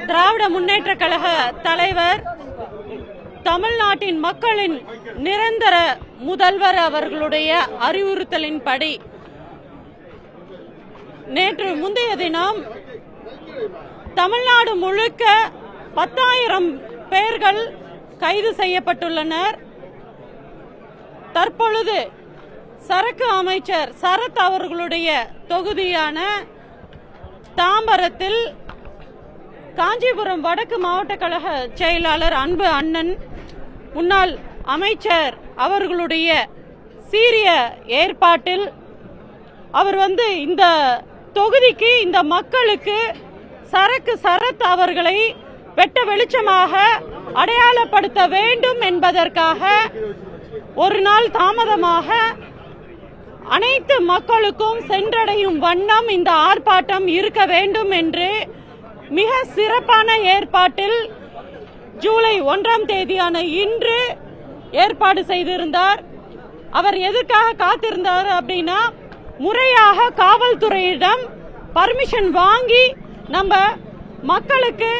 திராவிட முன்னேற்ற கழக தலைவர், தமிழ்நாட்டின் மக்களின் நிரந்தர முதல்வர் அவர்களுடைய அறிவுறுத்தலின்படி நேற்று முந்தைய தினம் தமிழ்நாடு முழுக்க 10,000 பேர்கள் கைது செய்யப்பட்டுள்ளனர். தற்பொழுது சரக்கு அமைச்சர் சரத் அவர்களுடைய தொகுதியான தாம்பரத்தில் காஞ்சிபுரம் வடக்கு மாவட்ட கழக செயலாளர் அன்பு அண்ணன், முன்னாள் அமைச்சர் அவர்களுடைய சீரிய ஏற்பாட்டில் அவர் இந்த தொகுதிக்கு, இந்த மக்களுக்கு சரத் அவர்களை வெட்ட வெளிச்சமாக அடையாளப்படுத்த வேண்டும் என்பதற்காக ஒரு நாள் தாமதமாக அனைத்து மக்களுக்கும் சென்றடையும் வண்ணம் இந்த ஆர்ப்பாட்டம் இருக்க வேண்டும் என்று மிக சிறப்பான ஏற்பாட்டில் ஜூலை 1ஆம் தேதியான இன்று ஏற்பாடு செய்திருந்தார். அவர் எதற்காக காத்திருந்தார் அப்படின்னா, முறையாக காவல்துறையிடம் பர்மிஷன் வாங்கி நம்ம மக்களுக்கு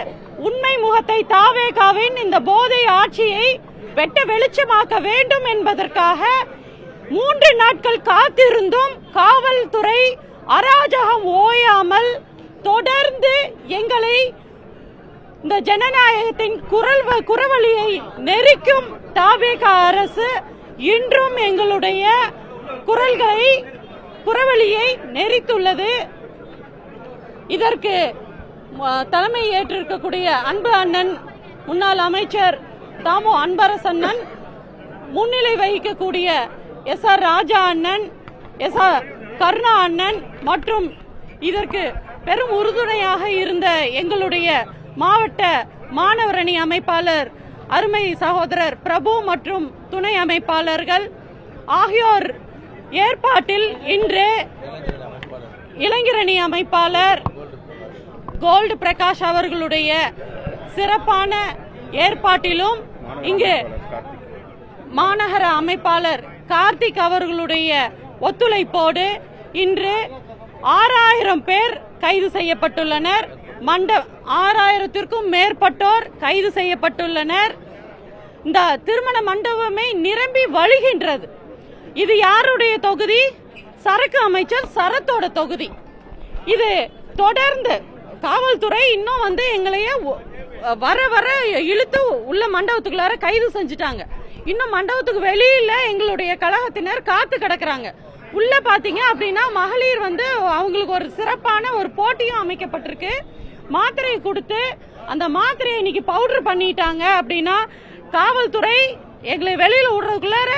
உண்மை முகத்தை தாவேகாவின் இந்த போதை ஆட்சியை வெட்ட வெளிச்சமாக்க வேண்டும் என்பதற்காக 3 நாட்கள் காத்திருந்தும் காவல்துறை அராஜகம் ஓயாமல் தொடர்ந்து எங்களை இந்த ஜனநாயகத்தின் குரவழியை நெரிக்கும் தாவேகா அரசு இன்றும் எங்களுடைய குரவழியை நெரித்துள்ளது. இதற்கு தலைமை ஏற்றிருக்கக்கூடிய அன்பு அண்ணன், முன்னாள் அமைச்சர் தாமோ அன்பரசண்ணன், முன்னிலை வகிக்கக்கூடிய SR ராஜா அண்ணன், SR கருணா அண்ணன் மற்றும் இதற்கு பெரும் உறுதுணையாக இருந்த எங்களுடைய மாவட்ட மாணவரணி அமைப்பாளர் அருமை சகோதரர் பிரபு மற்றும் துணை அமைப்பாளர்கள் ஆகியோர் ஏற்பாட்டில் இன்று இளைஞரணி அமைப்பாளர் கோல்டு பிரகாஷ் அவர்களுடைய சிறப்பான ஏற்பாட்டிலும் இங்கு மாநகர அமைப்பாளர் கார்த்திக் அவர்களுடைய ஒத்துழைப்போடு இன்று 6,000 பேர் கைது செய்யப்பட்டுள்ளனர். 6,000த்திற்கும் மேற்பட்டோர் கைது செய்யப்பட்டுள்ளனர். இந்த திருமண மண்டபமே நிரம்பி வழிகின்றது. இது யாருடைய தொகுதி? சரக்கு அமைச்சர் சரத்தோட தொகுதி. இது தொடர்ந்து காவல்துறை இன்னும் எங்களைய வர இழுத்து உள்ள மண்டபத்துக்குள்ளார கைது செஞ்சுட்டாங்க. இன்னும் மண்டபத்துக்கு வெளியில எங்களுடைய கழகத்தினர் காத்து கிடக்குறாங்க. உள்ள பாத்தீங்க அப்படின்னா மகளிர் அவங்களுக்கு ஒரு சிறப்பான ஒரு போட்டியும் அமைக்கப்பட்டிருக்கு. மாத்திரையை கொடுத்து அந்த மாத்திரையை இன்னைக்கு பவுடர் பண்ணிட்டாங்க அப்படின்னா, காவல்துறை எங்களை வெளியில விடுறதுக்குள்ளார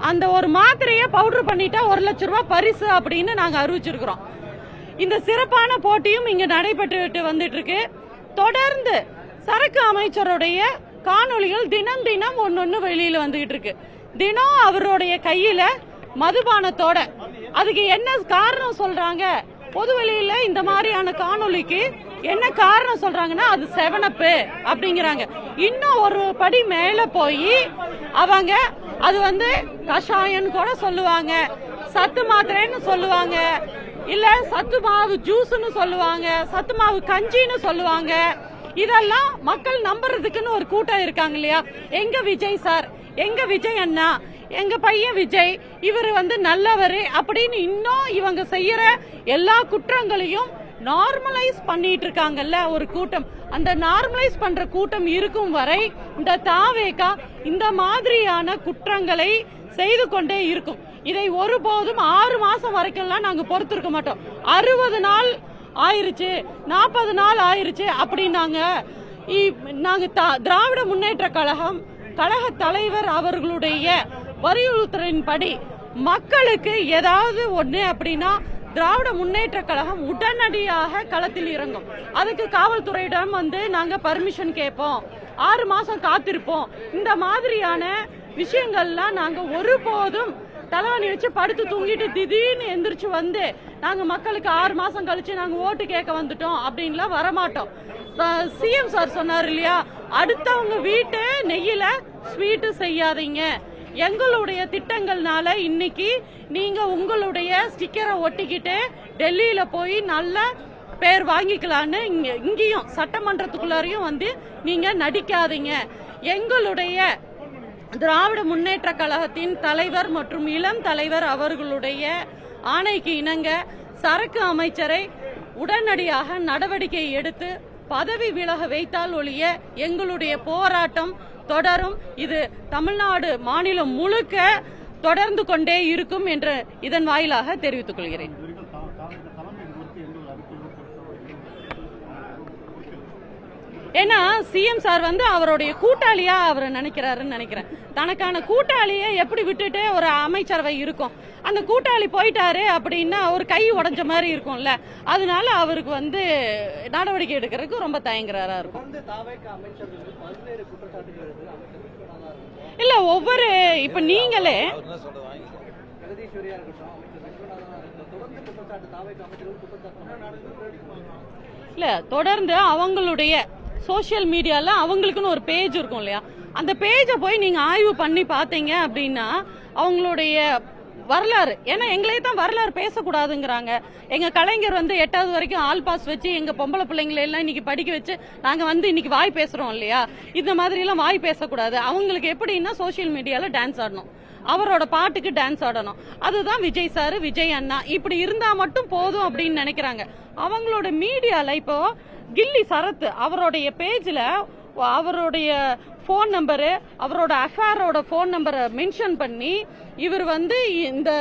அந்த ஒரு மாத்திரையை பவுடர் பண்ணிட்டா 1 லட்சம் ரூபாய் பரிசு அப்படின்னு நாங்க அறிவிச்சிருக்கிறோம். இந்த சிறப்பான போட்டியும் இங்க நடைபெற்று வந்துட்டு இருக்கு. தொடர்ந்து சரக்கு அமைச்சருடைய காணொளிகள் தினம் ஒன்னொன்னு வெளியில வந்துகிட்டு இருக்கு. தினம் அவருடைய கையில மதுபானத்தோட. அதுக்கு என்ன காரணம் சொல்றாங்க? பொது வெளியில இந்த மாதிரியான காணொளிக்கு என்ன காரணம் சொல்றாங்கன்னா, அது 7up அப்படிங்கிறாங்க. இன்னும் ஒரு படி மேல போய் அவங்க அது கஷாயன்னு கூட சொல்லுவாங்க, சத்து மாத்திரைன்னு சொல்லுவாங்க, இல்ல சத்து மாவு ஜூஸ்ன்னு சொல்லுவாங்க, சத்து மாவு கஞ்சின்னு சொல்லுவாங்க. இதெல்லாம் மக்கள் நம்புறதுக்குன்னு ஒரு கூட்டம் இருக்காங்க இல்லையா? எங்க விஜய் சார், எங்க விஜய் அண்ணா, எங்க பையன் விஜய், இவர் நல்லவரு அப்படின்னு இன்னும் இவங்க செய்யற எல்லா குற்றங்களையும் நார்மலைஸ் பண்ணிட்டு இருக்காங்கல்ல ஒரு கூட்டம். அந்த நார்மலைஸ் பண்ற கூட்டம் இருக்கும் வரை இந்த தாவேகா இந்த மாதிரியான குற்றங்களை செய்து கொண்டே இருக்கும். இதை ஒருபோதும் 6 மாசம் வரைக்கும்லாம் நாங்க பொறுத்திருக்க மாட்டோம். 60 நாள் ஆயிருச்சு, 40 நாள் ஆயிருச்சு அப்படின்னாங்க. நாங்க திராவிட முன்னேற்ற கழக தலைவர் அவர்களுடைய வலியுறுத்தலின்படி மக்களுக்கு ஏதாவது ஒண்ணு அப்படின்னா திராவிட முன்னேற்ற கழகம் உடனடியாக களத்தில் இறங்கும். அதுக்கு காவல்துறையிடம் நாங்க பர்மிஷன் கேட்போம், 6 மாசம் காத்திருப்போம். இந்த மாதிரியான விஷயங்கள்லாம் நாங்க ஒருபோதும் தலைவணி வச்சு படுத்து தூங்கிட்டு திடீர்னு எந்திரிச்சு நாங்க மக்களுக்கு 6 மாசம் கழிச்சு நாங்க ஓட்டு கேட்க வந்துட்டோம் அப்படின்லாம் வரமாட்டோம். சிஎம் சார் சொன்னார் இல்லையா, அடுத்தவங்க வீட்டு நெய்யில ஸ்வீட்டு செய்யாதீங்க. எங்களுடைய திட்டங்கள்னால இன்னைக்கு நீங்க உங்களுடைய ஸ்டிக்கரை ஒட்டிக்கிட்டு டெல்லியில போய் நல்ல பேர் வாங்கிக்கலான்னு இங்கேயும் சட்டமன்றத்துக்குள்ளாரையும் வந்து நீங்க நடிக்காதீங்க. எங்களுடைய திராவிட முன்னேற்ற கழகத்தின் தலைவர் மற்றும் இளம் தலைவர் அவர்களுடைய ஆணைக்கு இணங்க சரக்கு அமைச்சரை உடனடியாக நடவடிக்கை எடுத்து பதவி விலக வைத்தால் ஒழிய எங்களுடைய போராட்டம் தொடரும். இது தமிழ்நாடு மாநிலம் முழுக்க தொடர்ந்து கொண்டே இருக்கும் என்று இதன் வாயிலாக தெரிவித்துக் கொள்கிறேன். ஏன்னா சிஎம் சார் வந்து அவருடைய கூட்டாளியா அவர் நினைக்கிறாருன்னு நினைக்கிறேன். தனக்கான கூட்டாளியை எப்படி விட்டுட்டு ஒரு அமைச்சரவை இருக்கும், அந்த கூட்டாளி போயிட்டாரு அப்படின்னா ஒரு கை உடைஞ்ச மாதிரி இருக்கும்ல, அதனால அவருக்கு வந்து நடவடிக்கை எடுக்கிறதுக்கு ரொம்ப தயங்குறாரா இருக்கும். இல்ல ஒவ்வொரு இப்ப நீங்களே இல்ல தொடர்ந்து அவங்களுடைய சோசியல் மீடியால அவங்களுக்குன்னு ஒரு பேஜ் இருக்கும் இல்லையா, அந்த பேஜை போய் நீங்க ஆய்வு பண்ணி பாத்தீங்க அப்படின்னா அவங்களுடைய வரலாறு, ஏன்னா எங்களையே தான் வரலாறு பேசக்கூடாதுங்கிறாங்க. எங்க கலைஞர் வந்து 8வது வரைக்கும் ஆல் பாஸ் வச்சு எங்க பொம்பளை பிள்ளைங்களை எல்லாம் இன்னைக்கு படிக்க வச்சு நாங்க வந்து இன்னைக்கு வாய் பேசுறோம் இல்லையா, இந்த மாதிரி எல்லாம் வாய் பேசக்கூடாது. அவங்களுக்கு எப்படின்னா சோசியல் மீடியால டான்ஸ் ஆடணும், அவரோட பாட்டுக்கு டான்ஸ் ஆடணும், அதுதான் விஜய் சார் விஜய் அண்ணா இப்படி இருந்தா மட்டும் போதும் அப்படின்னு நினைக்கிறாங்க. அவங்களோட மீடியால இப்போ கில்லி சரத் அவருடைய பேஜ்ல அவருடைய போன் நம்பரு, அவரோட அஃபேரோட போன் நம்பரை மென்ஷன் பண்ணி இவர் வந்து இந்த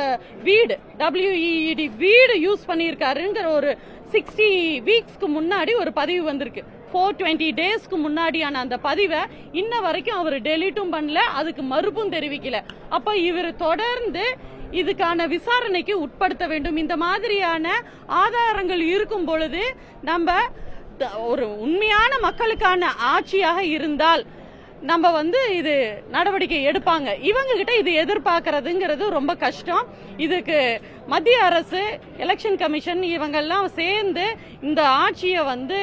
வீடு WEED வீடு யூஸ் பண்ணியிருக்காருங்கிற ஒரு 60 வீக்ஸ்க்கு முன்னாடி ஒரு பதிவு வந்திருக்கு. 420 டேஸ்க்கு முன்னாடியான அந்த பதிவை இன்ன வரைக்கும் அவர் டெலீட்டும் பண்ணல, அதுக்கு மறுப்பும் தெரிவிக்கல. அப்ப இவர் தொடர்ந்து இதுக்கான விசாரணைக்கு உட்படுத்த வேண்டும். இந்த மாதிரியான ஆதாரங்கள் இருக்கும் பொழுது நம்ம ஒரு உண்மையான மக்களுக்கான ஆட்சியாக இருந்தால் நம்ம வந்து இது நடவடிக்கை எடுப்பாங்க. இவங்க கிட்ட இது எதிர்பார்க்கறதுங்கிறது ரொம்ப கஷ்டம். இதுக்கு மத்திய அரசு, எலெக்ஷன் கமிஷன் இவங்கெல்லாம் சேர்ந்து இந்த ஆட்சியை வந்து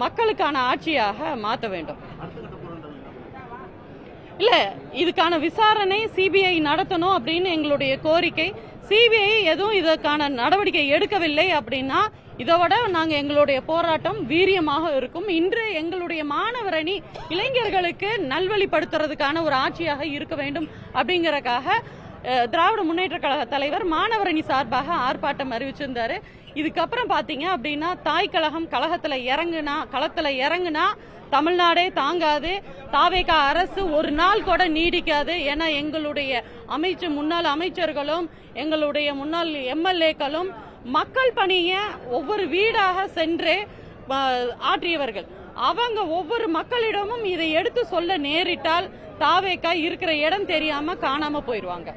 மக்களுக்கான ஆட்சியாக மாற்ற வேண்டும். இல்ல இதுக்கான விசாரணை சிபிஐ நடத்தணும் அப்படின்னு எங்களுடைய கோரிக்கை. சிபிஐ எதுவும் இதற்கான நடவடிக்கை எடுக்கவில்லை அப்படின்னா இதோட நாங்க எங்களுடைய போராட்டம் வீரியமாக இருக்கும். இன்று எங்களுடைய மாணவரணி இளைஞர்களுக்கு நல்வழிப்படுத்துறதுக்கான ஒரு ஆட்சியாக இருக்க வேண்டும் அப்படிங்கறக்காக திராவிட முன்னேற்ற கழக தலைவர் மாணவரணி சார்பாக ஆர்ப்பாட்டம் அறிவிச்சிருந்தாரு. இதுக்கப்புறம் பாத்தீங்க அப்படின்னா தாய் கழகம் களத்துல இறங்குனா தமிழ்நாடே தாங்காது. தாவேகா அரசு ஒரு நாள் கூட நீடிக்காது. ஏன்னா எங்களுடைய முன்னாள் அமைச்சர்களும் எங்களுடைய முன்னாள் எம்எல்ஏக்களும் மக்கள் பணியை ஒவ்வொரு வீடாக சென்று ஆற்றியவர்கள். அவங்க ஒவ்வொரு மக்களிடமும் இதை எடுத்து சொல்ல நேரிட்டால் தாவேகா இருக்கிற இடம் தெரியாம காணாம போயிருவாங்க.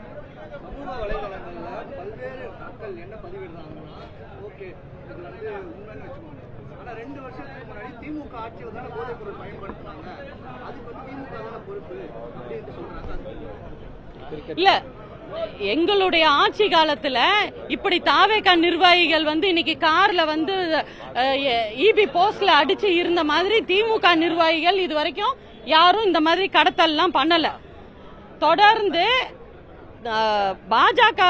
இல்ல எங்களுடைய ஆட்சி காலத்துல இப்படி தாவேகா நிர்வாகிகள் வந்து இன்னைக்கு கார்ல வந்து இபி போஸ்ட்ல அடிச்சு இருந்த மாதிரி திமுக நிர்வாகிகள் இது வரைக்கும் யாரும் இந்த மாதிரி கடத்தல்லாம் பண்ணல. தொடர்ந்து பாஜக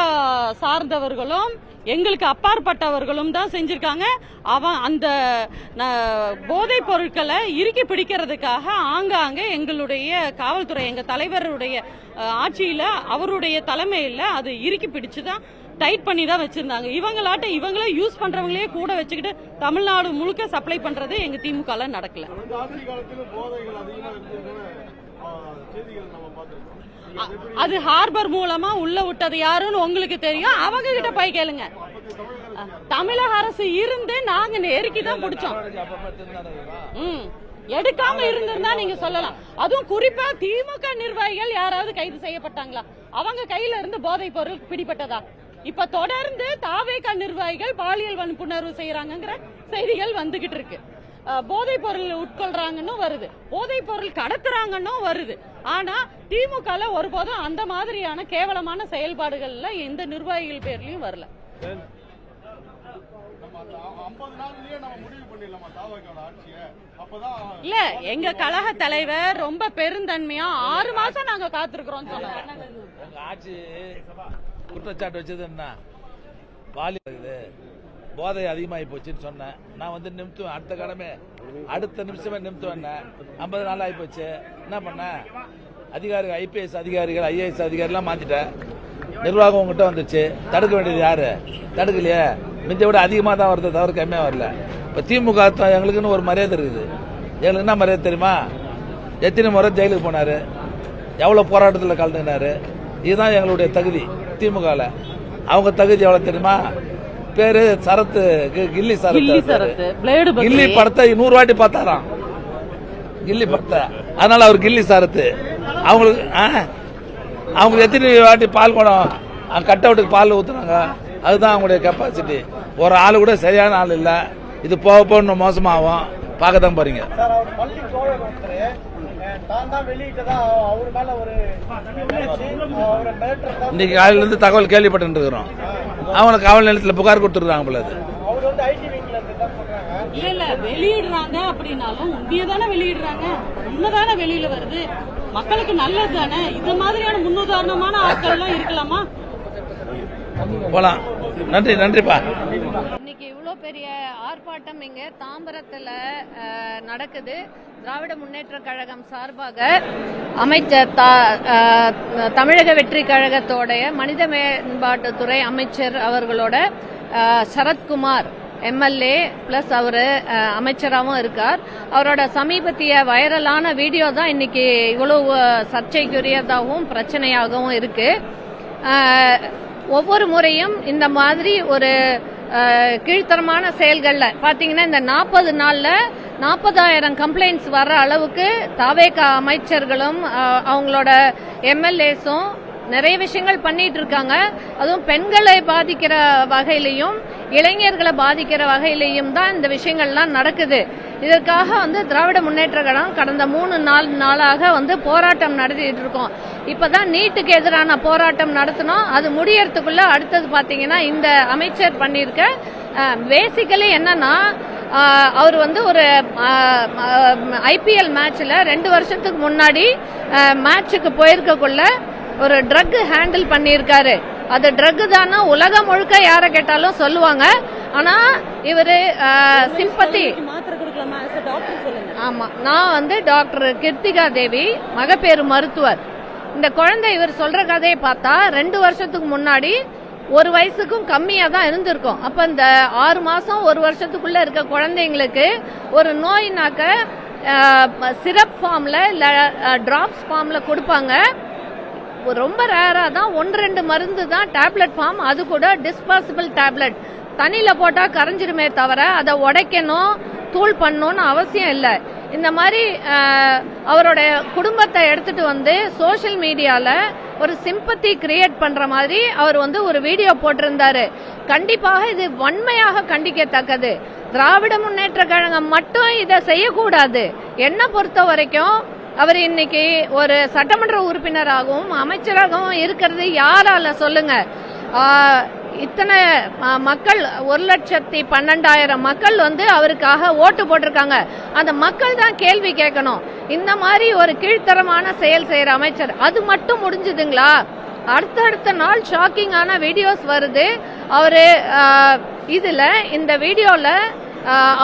சார்ந்தவர்களும் எங்களுக்கு அப்பாற்பட்டவர்களும் தான் செஞ்சிருக்காங்க. அந்த போதைப் பொருட்களை இறுக்கி பிடிக்கிறதுக்காக ஆங்காங்க எங்களுடைய காவல்துறை எங்க தலைவருடைய ஆட்சியில அவருடைய தலைமையில அது இறுக்கி பிடிச்சுதான் டைட் பண்ணி தான் வச்சிருந்தாங்க. இவங்களே யூஸ் பண்றவங்களே கூட வச்சுக்கிட்டு தமிழ்நாடு முழுக்க சப்ளை பண்றது எங்க திமுக நடக்கல. அது ஹார்பர் மூலமா உள்ள விட்டது யாருன்னு உங்களுக்கு தெரியும், அவங்க கிட்ட போய் கேளுங்க. தமிழக அரசு இருந்து நாங்க நெருக்கி தான் பிடிச்சோம். எடுக்காம இருந்திருந்தா நீங்க சொல்லலாம். அதுவும் குறிப்பா திமுக நிர்வாகிகள் யாராவது கைது செய்யப்பட்டாங்களா? அவங்க கையில இருந்து போதைப் பொருள் பிடிபட்டதா? இப்ப தொடர்ந்து தாவேகா நிர்வாகிகள் பாலியல் வன்புணர்வு செய்யறாங்கிற செய்திகள் வந்துகிட்டு இருக்கு. போதைப் பொருள் உட்கொள்றாங்கன்னு வருது, போதைப் பொருள் கடத்துறாங்கன்னு வருது. ஆனா திமுக ஒருபோதும் அந்த மாதிரியான கேவலமான செயல்பாடுகள்ல எந்த நிர்வாகிகள் பேர்லயும் வரல. இல்ல எங்க கழக தலைவர் ரொம்ப பெருந்தன்மையா 6 மாசம் நாங்க காத்திருக்கிறோம் சொன்னாங்க. ஆட்சி குற்றச்சாட்டு வச்சது என்ன? போதை அதிகமாகி போச்சுன்னு சொன்னேன். நான் வந்து நிமித்துவேன், அடுத்த நிமிஷமே நிமித்துவேன். 50 நாள் ஆகி போச்சு. என்ன பண்ணேன்? அதிகாரிகள், ஐபிஎஸ் அதிகாரிகள், ஐஏஎஸ் அதிகாரிலாம் மாத்திட்டேன். நிர்வாகம் உங்ககிட்ட வந்துச்சு. தடுக்க வேண்டியது யாரு? தடுக்கலையே. மிஞ்ச விட அதிகமாக தான் வருது, தவிர கம்மியாக வரல. இப்போ திமுக எங்களுக்குன்னு ஒரு மரியாதை இருக்குது. எங்களுக்கு என்ன மரியாதை தெரியுமா? எத்தனை முறை ஜெயிலுக்கு போனாரு, எவ்வளவு போராட்டத்தில் கலந்துக்கினாரு. இதுதான் எங்களுடைய தகுதி. திமுகவில் அவங்க தகுதி எவ்வளவு தெரியுமா? பேரு சரத்து, கில்லி சரத்து. கில்லி படத்தை 100 வாட்டி பார்த்தாராம், கில்லி படத்தை. அதனால அவர் கில்லி சரத்து. அவங்க எத்தனை வாட்டி பால் குடம் கட் அவுட்டுக்கு பால் ஊத்துனாங்க. அதுதான் அவங்களுடைய கெப்பாசிட்டி. ஒரு ஆளு கூட சரியான ஆள் இல்ல. இது போக போக மோசமாகும். பார்க்கத்தான் போறீங்க. இன்னைக்கு காலையில இருந்து தகவல் கேள்விப்பட்டு இருக்கிறோம். அவங்க காவல் நிலையத்தில் புகார் கொடுத்துருக்காங்க போல. இல்ல வெளியிடுறாங்க அப்படின்னாலும் உண்மையதானே வெளியிடுறாங்க, உண்மைதானே வெளியில வருது. மக்களுக்கு நல்லது தானே. இது மாதிரியான முன்னுதாரணமான ஆட்கள் எல்லாம் இருக்கலாமா? போலாம். நன்றிப்பா. இன்னைக்கு இவ்வளோ பெரிய ஆர்ப்பாட்டம் இங்க தாம்பரத்துல நடக்குது. திராவிட முன்னேற்ற கழகம் சார்பாக அமைச்சர் தமிழக வெற்றி கழகத்தோடைய மனித மேம்பாட்டுத்துறை அமைச்சர் அவர்களோட சரத்குமார் எம்எல்ஏ பிளஸ் அவரு அமைச்சராகவும் இருக்கார். அவரோட சமீபத்திய வைரலான வீடியோ தான் இன்னைக்கு இவ்வளவு சர்ச்சைக்குரியதாகவும் பிரச்சனையாகவும் இருக்கு. ஒவ்வொரு முறையும் இந்த மாதிரி ஒரு கீழ்த்தரமான செயல்கள்ல பாத்தீங்கன்னா இந்த 40 நாள்ல 40,000 கம்ப்ளைண்ட்ஸ் வர்ற அளவுக்கு தாவேக அமைச்சர்களும் அவங்களோட எம்எல்ஏஸும் நிறைய விஷயங்கள் பண்ணிட்டு இருக்காங்க. அதுவும் பெண்களை பாதிக்கிற வகையிலையும் இளைஞர்களை பாதிக்கிற வகையிலையும் தான் இந்த விஷயங்கள்லாம் நடக்குது. இதற்காக வந்து திராவிட முன்னேற்ற கழகம் கடந்த 3-4 நாளாக வந்து போராட்டம் நடத்திட்டு இருக்கோம். இப்பதான் நீட்டுக்கு எதிரான போராட்டம் நடத்தினோம். அது முடியறதுக்குள்ள அடுத்தது பாத்தீங்கன்னா இந்த அமைச்சர் பண்ணிருக்க பேசிக்கலி என்னன்னா, அவர் வந்து ஒரு ஐபிஎல் மேட்ச்ல 2 வருஷத்துக்கு முன்னாடி மேட்சுக்கு போயிருக்கக்குள்ள ஒரு ட்ரக் ஹேண்டில் பண்ணியிருக்காரு. அது ட்ரக் தானா உலகம் முழுக்க யார கேட்டாலும் சொல்லுவாங்க. ஆனா இவரு சிம்பத்தி. ஆமா, நான் வந்து டாக்டர் கிருத்திகா தேவி, மகப்பேறு மருத்துவர். இந்த குழந்தை இவர் சொல்ற கதையை பார்த்தா 2 வருஷத்துக்கு முன்னாடி 1 வயசுக்கும் கம்மியா தான் இருந்திருக்கும். அப்ப இந்த 6 மாசம் 1 வருஷத்துக்குள்ள இருக்க குழந்தைங்களுக்கு ஒரு நோய்னாக்க சிரப் ஃபார்ம்ல இல்ல டிராப்ஸ் ஃபார்ம்ல கொடுப்பாங்க. ரொம்ப ரேரா தான் 1-2 மருந்து தான் டேப்லெட் ஃபார்ம். அது கூட டிஸ்பாசிபிள் டேப்லெட். தண்ணியில போட்டா கரைஞ்சிருமே தவிர அதை உடைக்கணும் தூள் பண்ணணும்னு அவசியம் இல்லை. இந்த மாதிரி அவரோட குடும்பத்தை எடுத்துட்டு வந்து சோசியல் மீடியால ஒரு சிம்பத்தி கிரியேட் பண்ற மாதிரி அவர் வந்து ஒரு வீடியோ போட்டிருந்தாரு. கண்டிப்பாக இது வன்மையாக கண்டிக்கத்தக்கது. திராவிட முன்னேற்ற கழகம் மட்டும் இதை செய்யக்கூடாது. என்ன பொறுத்த வரைக்கும் அவர் இன்னைக்கு ஒரு சட்டமன்ற உறுப்பினராகவும் அமைச்சராகவும் இருக்கிறது யாரால சொல்லுங்க? இத்தனை மக்கள் 1,12,000 மக்கள் வந்து அவருக்காக ஓட்டு போட்டிருக்காங்க. அந்த மக்கள் தான் கேள்வி கேட்கணும். இந்த மாதிரி ஒரு கீழ்த்தரமான செயல் செய்யற அமைச்சர் அது மட்டும் முடிஞ்சதுங்களா? அடுத்தடுத்த நாள் ஷாக்கிங்கான வீடியோஸ் வருது. அவரு இதுல இந்த வீடியோல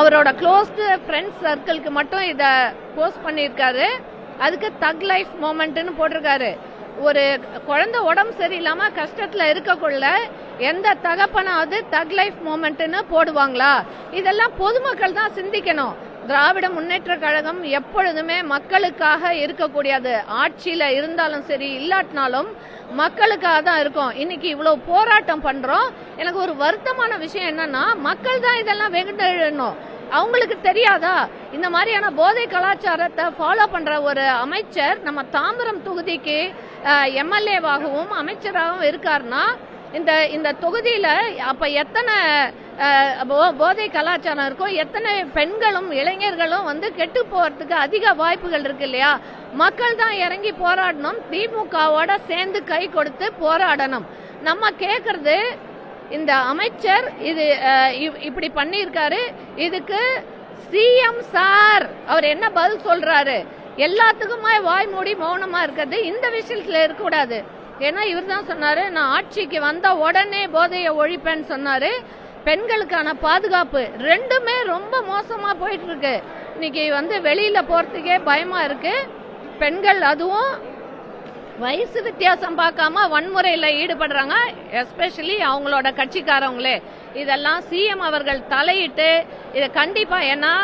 அவரோட க்ளோஸ்டு ஃப்ரெண்ட்ஸ் சர்க்கிளுக்கு மட்டும் இத போஸ்ட் பண்ணிருக்காரு. அதுக்கு தக் லைஃப் மொமெண்ட்னு போட்டிருக்காரு. ஒரு குழந்தை உடம்பு சரியில்லாம கஷ்டத்துல இருக்கக்குள்ள எந்த தகப்பனாவது தக் லைஃப் மொமெண்ட்னு போடுவாங்களா? இதெல்லாம் பொதுமக்கள் தான் சிந்திக்கணும். திராவிட முன்னேற்ற கழகம் எப்பொழுதுமே மக்களுக்காக இருக்கக்கூடியது. ஆட்சியில இருந்தாலும் சரி இல்லாட்டினாலும் மக்களுக்காக தான் இருக்கும். இன்னைக்கு இவ்வளவு போராட்டம் பண்றோம். எனக்கு ஒரு வருத்தமான விஷயம் என்னன்னா, மக்கள் தான் இதெல்லாம் வெகுண்டெழணும். அவங்களுக்கு தெரியாதா? இந்த மாதிரியான போதை கலாச்சாரத்தை ஃபாலோ பண்ற ஒரு அமைச்சர் நம்ம தாம்பரம் தொகுதிக்கு எம்எல்ஏவாகவும் அமைச்சராகவும் இருக்காருன்னா இந்த தொகுதியில அப்ப எத்தனை போதை கலாச்சாரம் இருக்கும், எத்தனை பெண்களும் இளைஞர்களும் வந்து கெட்டு போறதுக்கு அதிக வாய்ப்புகள் இருக்கு இல்லையா? மக்கள் தான் இறங்கி போராடணும். திமுகவோட சேர்ந்து கை கொடுத்து போராடணும். நம்ம கேக்குறது இந்த அமைச்சர் இது இப்படி பண்ணிருக்காரு, இதுக்கு சிஎம் சார் அவர் என்ன பதில் சொல்றாரு? எல்லாத்துக்குமே வாய் மூடி மௌனமா இருக்கிறது இந்த விஷயத்துல இருக்கக்கூடாது. ஏன்னா இவர் தான் சொன்னாரு, நான் ஆட்சிக்கு வந்த உடனே போதையை ஒழிப்பேன்னு சொன்னாரு. பெண்களுக்கான பாதுகாப்பு ரெண்டுமே ரொம்ப மோசமா போயிட்டு இருக்கு. இன்னைக்கு வெளியில போறதுக்கே பயமா இருக்கு. பெண்கள் அதுவும் வயசு வித்தியாசம் பார்க்காம வன்முறையில ஈடுபடுறாங்க. எஸ்பெஷலி அவங்களோட கட்சிக்காரங்களே. இதெல்லாம் சிஎம் அவர்கள் தலையிட்டு இதை கண்டிப்பா, ஏன்னா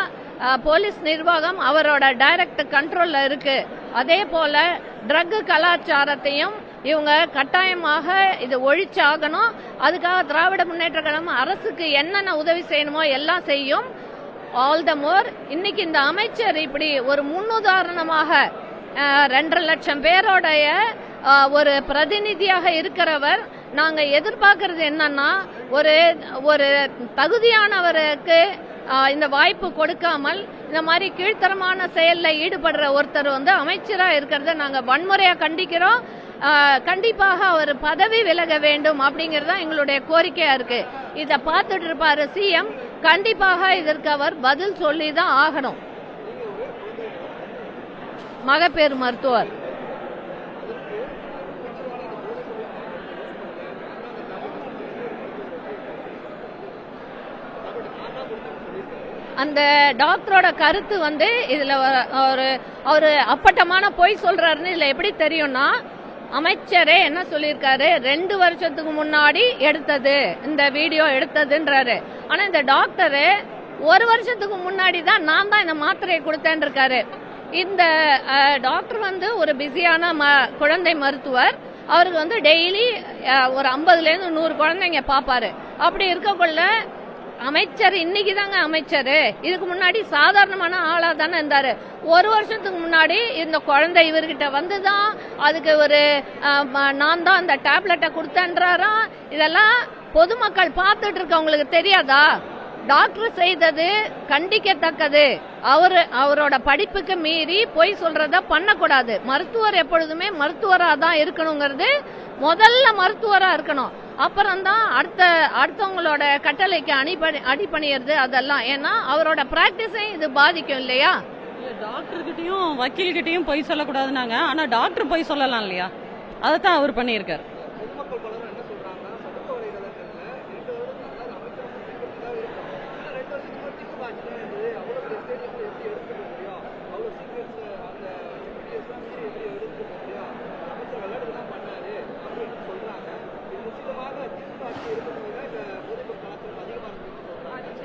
போலீஸ் நிர்வாகம் அவரோட டைரக்ட் கண்ட்ரோல்ல இருக்கு. அதே போல ட்ரக் கலாச்சாரத்தையும் இவங்க கட்டாயமாக இது ஒழிச்சாகணும். அதுக்காக திராவிட முன்னேற்ற கழகம் அரசுக்கு என்னென்ன உதவி செய்யணுமோ எல்லாம் செய்யும். ஆல் த மோர் இன்னைக்கு இந்த அமைச்சர் இப்படி ஒரு முன்னுதாரணமாக 2.5 லட்சம் பேரோடைய ஒரு பிரதிநிதியாக இருக்கிறவர். நாங்க எதிர்பார்க்கறது என்னன்னா, ஒரு தகுதியானவருக்கு இந்த வாய்ப்பு கொடுக்காமல் இந்த மாதிரி கீழ்த்தரமான செயல்ல ஈடுபடுற ஒருத்தர் அமைச்சரா இருக்கிறத நாங்க வன்முறையா கண்டிக்கிறோம். கண்டிப்பாக அவர் பதவி விலக வேண்டும் அப்படிங்கறது எங்களுடைய கோரிக்கையா இருக்கு. இத பார்த்துட்டு இருப்பாரு சிஎம், கண்டிப்பாக இதற்கு அவர் பதில் சொல்லிதான் ஆகணும். மகப்பேறு மருத்துவர் அந்த டாக்டரோட கருத்து இதுல ஒரு அப்பட்டமான பொய் சொல்றாருன்னு இதுல எப்படி தெரியும்னா, அமைச்சரே என்ன சொல்லியிருக்காரு, 2 வருஷத்துக்கு முன்னாடி எடுத்தது இந்த வீடியோ எடுத்ததுன்றாரு. ஆனா இந்த டாக்டரு 1 வருஷத்துக்கு முன்னாடி தான் நான் தான் இந்த மாத்திரையை கொடுத்தேன் இருக்காரு. இந்த டாக்டர் ஒரு பிஸியான குழந்தை மருத்துவர். அவருக்கு டெய்லி ஒரு 50ல இருந்து 100 குழந்தைங்க பாப்பாரு. அப்படி இருக்கக்குள்ள அமைச்சர் இன்னைக்கு தாங்க அமைச்சர், இதுக்கு முன்னாடி சாதாரணமான ஆளா தானே இருந்தாரு. 1 வருஷத்துக்கு முன்னாடி இந்த குழந்தை இவர்கிட்ட வந்துதான் அதுக்கு நான் தான் அந்த டேப்லெட்டை கொடுத்தேன்றாராம். இதெல்லாம் பொதுமக்கள் பார்த்துட்டு இருக்கவங்களுக்கு தெரியாதா? டாக்டர் செய்தது கண்டிக்கத்தக்கது. அவரோட படிப்புக்கு மீறி பொய் சொல்றத பண்ணக்கூடாது. மருத்துவர் எப்பொழுதுமே மருத்துவரா தான் இருக்கணுங்கிறது, முதல்ல மருத்துவரா இருக்கணும். அப்புறம் தான் அடுத்தவங்களோட கட்டளைக்கு அடிபணியறது அதெல்லாம். ஏன்னா அவரோட பிராக்டிஸையும் இது பாதிக்கும் இல்லையா? டாக்டர் கிட்டயும் வக்கீல் கிட்டயும் பொய் சொல்லக்கூடாதுனாங்க. ஆனா டாக்டர் பொய் சொல்லலாம் இல்லையா? அதைத்தான் அவர் பண்ணியிருக்காரு.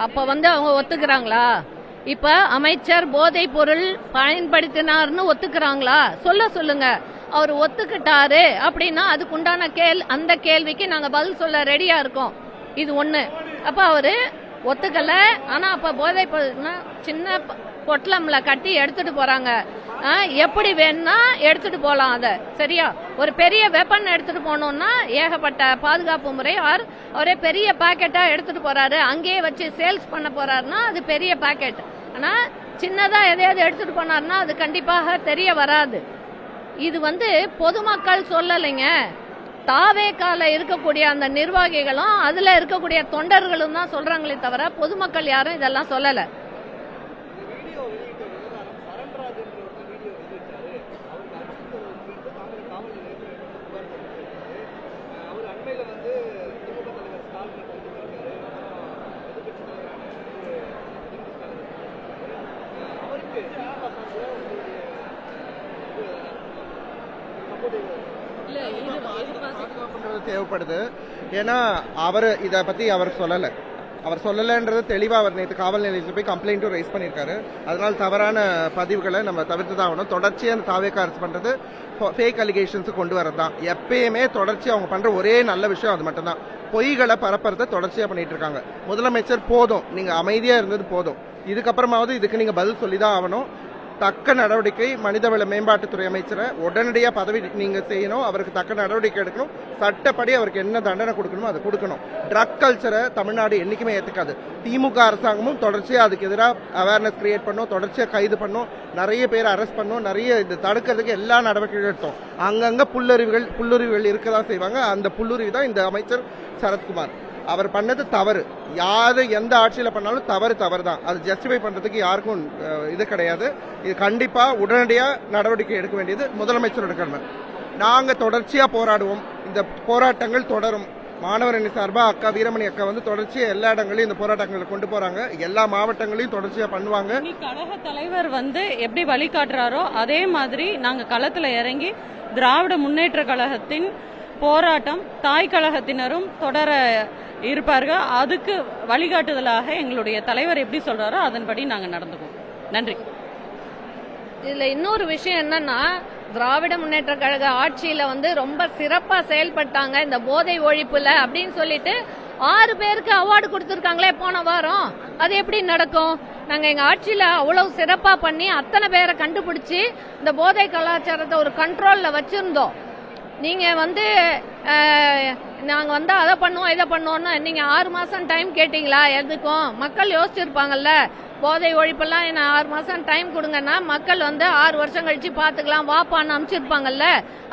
அப்ப அவங்க ஒத்துக்கிறாங்களா? இப்ப அமைச்சர் போதைப் பொருள் பயன்படுத்தினார்னு ஒத்துக்கிறாங்களா? சொல்லுங்க. அவர் ஒத்துக்கிட்டாரு அப்படின்னா அதுக்குண்டான அந்த கேள்விக்கு நாங்க பதில் சொல்ல ரெடியா இருக்கோம். இது ஒண்ணு. அப்ப அவரு ஒத்துக்கல. ஆனா அப்ப போதைப் பொருள்னா சின்ன பொட்டலம்ல கட்டி எடுத்துட்டு போறாங்க. எப்படி வேணும்னா எடுத்துட்டு போலாம். அத சரியா ஒரு பெரிய வெப்பன் எடுத்துட்டு போனோம்னா ஏகப்பட்ட பாதுகாப்பு முறை. ஒரே பெரிய பாக்கெட்டா எடுத்துட்டு போறாரு, அங்கேயே வச்சு சேல்ஸ் பண்ண போறாருன்னா அது பெரிய பாக்கெட். ஆனா சின்னதா எதையாவது எடுத்துட்டு போனாருன்னா அது கண்டிப்பாக தெரிய வராது. இது பொதுமக்கள் சொல்லலைங்க. தாவேக்கால இருக்கக்கூடிய அந்த நிர்வாகிகளும் அதுல இருக்கக்கூடிய தொண்டர்களும் தான் சொல்றாங்களே தவிர பொதுமக்கள் யாரும் இதெல்லாம் சொல்லல. தேவைப்படுது. ஏன்னா இத பத்தி அவர் சொல்லலன்றது தெளிவா அவர் நேற்று காவல் நிலையத்தில் போய் கம்ப்ளைண்ட்டும் ரைஸ் பண்ணியிருக்காரு. அதனால தவறான பதிவுகளை நம்ம தவிர்த்து தான் ஆகணும். தொடர்ச்சியா அந்த தாவேக்கா அரசு பண்றது ஃபேக் அலிகேஷன்ஸ் கொண்டு வரதான். எப்பயுமே தொடர்ச்சியா அவங்க பண்ற ஒரே நல்ல விஷயம் அது மட்டும்தான். பொய்களை பரப்புறத தொடர்ச்சியா பண்ணிட்டு இருக்காங்க. முதலமைச்சர் போதும், நீங்க அமைதியா இருந்தது போதும். இதுக்கப்புறமாவது இதுக்கு நீங்க பதில் சொல்லிதான் ஆகணும். தக்க நடவடிக்கை மனிதவள மேம்பாட்டுத்துறை அமைச்சரை உடனடியா பதவி நீங்க செய்யணும். அவருக்கு தக்க நடவடிக்கை எடுக்கணும். சட்டப்படி அவருக்கு என்ன தண்டனை கொடுக்கணுமோ அதை கொடுக்கணும். ட்ரக் கல்ச்சரை தமிழ்நாடு என்னைக்குமே ஏத்துக்காது. திமுக அரசாங்கமும் தொடர்ச்சியா அதுக்கு எதிராக அவேர்னஸ் கிரியேட் பண்ணும், தொடர்ச்சியா கைது பண்ணும், நிறைய பேர் அரெஸ்ட் பண்ணும், நிறைய இது தடுக்கிறதுக்கு எல்லா நடவடிக்கைகளும் எடுத்தோம். அங்கங்க புல்லுரிவுகள் இருக்கதான் செய்வாங்க. அந்த புல்லுரிவு தான் இந்த அமைச்சர் சரத்குமார். அவர் பண்ணது தவறு. எந்த ஆட்சியில பண்ணாலும் தவறு தான். அது ஜஸ்டிஃபை பண்றதுக்கு யாருக்கும் இது கிடையாது. இது கண்டிப்பா உடனடியா நடவடிக்கை எடுக்க வேண்டியது முதலமைச்சரோட கடமை. நாங்க தொடர்ச்சியா போராடுவோம். இந்த போராட்டங்கள் தொடரும். மாணவர் அணி சார்பா அக்கா வீரமணி அக்கா வந்து தொடர்ச்சியா எல்லா இடங்களையும் இந்த போராட்டங்களை கொண்டு போறாங்க. எல்லா மாவட்டங்களையும் தொடர்ச்சியா பண்ணுவாங்க. கழக தலைவர் வந்து எப்படி வழிகாட்டுறாரோ அதே மாதிரி நாங்க களத்துல இறங்கி திராவிட முன்னேற்ற கழகத்தின் போராட்டம் தாய் கழகத்தினரும் தொடர இருப்பார்கள். அதுக்கு வழிகாட்டுதலாக எங்களுடைய தலைவர் எப்படி சொல்றாரோ அதன்படி நாங்க நடந்துக்குவோம். நன்றி. இதுல இன்னொரு விஷயம் என்னன்னா, திராவிட முன்னேற்ற கழக ஆட்சியில வந்து ரொம்ப சிறப்பா செயல்பட்டாங்க இந்த போதை ஒழிப்புல அப்படின்னு சொல்லிட்டு 6 பேருக்கு அவார்டு கொடுத்திருக்காங்களே போன வாரம். அது எப்படி நடக்கும்? நாங்க எங்க ஆட்சியில அவ்வளவு சிறப்பா பண்ணி அத்தனை பேரை கண்டுபிடிச்சு இந்த போதை கலாச்சாரத்தை ஒரு கண்ட்ரோல்ல வச்சிருந்தோம். நீங்க வந்து நாங்க வந்து அதை பண்ணுவோம் இதை பண்ணுவோம்னா நீங்க 6 மாசம் டைம் கேட்டீங்களா? எதுக்கும் மக்கள் யோசிச்சிருப்பாங்கல்ல. போதை ஒழிப்பெல்லாம் என்ன 6 மாசம் டைம் கொடுங்கன்னா மக்கள் வந்து 6 வருஷம் கழிச்சு பாத்துக்கலாம் வாப்பான்னு அனுப்பிச்சிருப்பாங்கல்ல.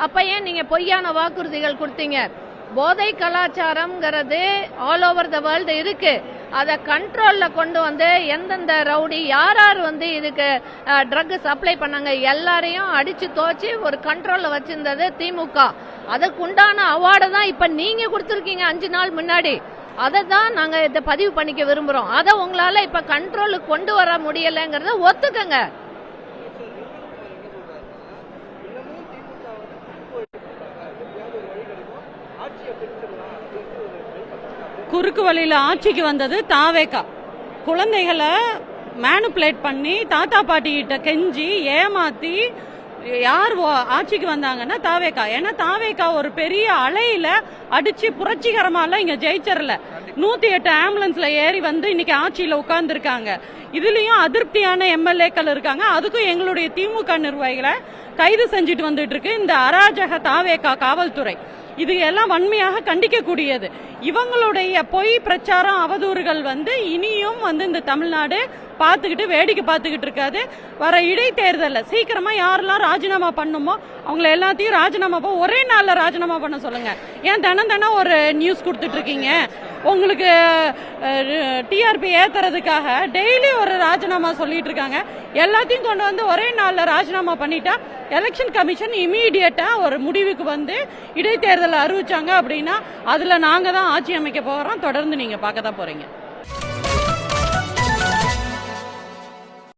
அப்ப ஏன் நீங்க பொய்யான வாக்குறுதிகள் கொடுத்தீங்க? போதை கலாச்சாரம்ங்கிறது ஆல் ஓவர் த வேர்ல்டு இருக்கு. அதை கண்ட்ரோல்ல கொண்டு வந்து எந்தெந்த ரவுடி யார் வந்து இதுக்கு ட்ரக் சப்ளை பண்ணாங்க எல்லாரையும் அடிச்சு தோச்சு ஒரு கண்ட்ரோல்ல வச்சிருந்தது திமுக. அதுக்கு உண்டான அவார்டை தான் இப்ப நீங்க கொடுத்துருக்கீங்க 5 நாள் முன்னாடி. அதை தான் நாங்க இதை பதிவு பண்ணிக்க விரும்புறோம். அதை உங்களால இப்ப கண்ட்ரோலுக்கு கொண்டு வர முடியலங்கிறத ஒத்துக்கங்க. குறுக்கு வழியில ஆட்சிக்கு வந்தது தாவேகா. குழந்தைகளை மேனுப்புலேட் பண்ணி தாத்தா பாட்டி கிட்ட கெஞ்சி ஏமாத்தி யார் ஆட்சிக்கு வந்தாங்கன்னா தாவேகா. ஏன்னா தாவேகா ஒரு பெரிய அலையில அடிச்சு புரட்சிகரமாலாம் இங்க ஜெயிச்சரல. 108 ஆம்புலன்ஸ்ல ஏறி வந்து இன்னைக்கு ஆட்சியில உட்கார்ந்து இருக்காங்க. இதுலயும் அதிருப்தியான எம்எல்ஏக்கள் இருக்காங்க. அதுக்கும் எங்களுடைய திமுக நிர்வாகிகளை கைது செஞ்சுட்டு வந்துட்டு இருக்கு இந்த அராஜக தாவேகா காவல்துறை. இது எல்லாம் வன்மையாக கண்டிக்கக்கூடியது. இவங்களுடைய பொய் பிரச்சாரம் அவதூறுகள் வந்து இனியும் வந்து இந்த தமிழ்நாடு பார்த்துக்கிட்டு வேடிக்கை பார்த்துக்கிட்டு இருக்காது. வர இடைத்தேர்தலில் சீக்கிரமா யாரெல்லாம் ராஜினாமா பண்ணுமோ அவங்கள எல்லாத்தையும் ராஜினாமா ஒரே நாள்ல ராஜினாமா பண்ண சொல்லுங்க. ஏன் தினம் ஒரு நியூஸ் கொடுத்துட்டு இருக்கீங்க? உங்களுக்கு டிஆர்பி ஏத்துறதுக்காக டெய்லி ஒரு ராஜினாமா சொல்லிட்டு இருக்காங்க. எல்லாத்தையும் கொண்டு வந்து ஒரே நாள்ல ராஜினாமா பண்ணிட்டா எலெக்ஷன் கமிஷன் இமீடியட்டா ஒரு முடிவுக்கு வந்து இடைத்தேர்தல் அறிவிச்சாங்க அப்படின்னா அதுல நாங்க தான் ஆட்சி அமைக்க போறோம். தொடர்ந்து நீங்க பார்க்க தான் போறீங்க.